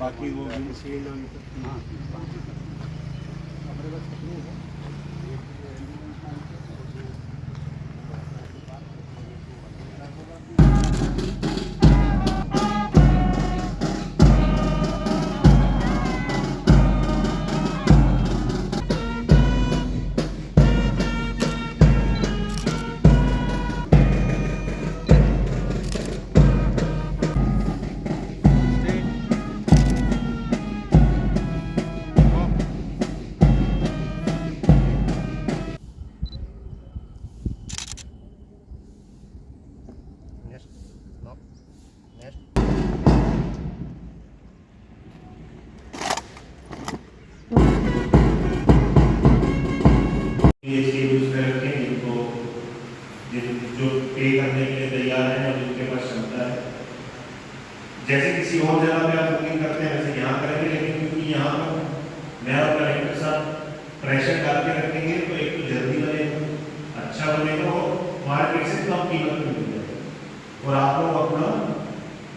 बाकी वो विंडशील्ड और हाँ ये चीज उसमें रखें जिनको जो पे करने के लिए तैयार हैं और जिनके पास क्षमता है। जैसे किसी और जगह पे आप बुकिंग करते हैं वैसे यहाँ करेंगे, लेकिन क्योंकि यहाँ पर मैं और कलेक्टर साहब प्रेशर डाल के रखेंगे तो एक तो जल्दी बनेगा, अच्छा बनेगा और मार्केट से कम कीमत में मिल जाएगा और आप लोग अपना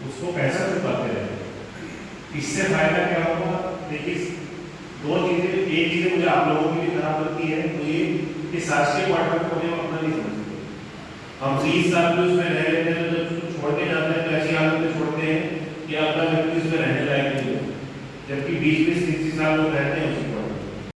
उसको पैसा चुकाते रहेंगे। इससे फायदा क्या होगा? देखिए दो चीजें, एक चीज मुझे आप लोगों की भी खराब लगती है तो ये कि शासकीय क्वार्टर को हम अपना नहीं समझते। हम 30 साल भी उसमें रह लेते हैं तो जब उसको छोड़ने जाते हैं तो ऐसी हालत में छोड़ते हैं कि अगला व्यक्ति उसमें रहने लायक नहीं हो, जबकि 20-20-30 साल लोग रहते हैं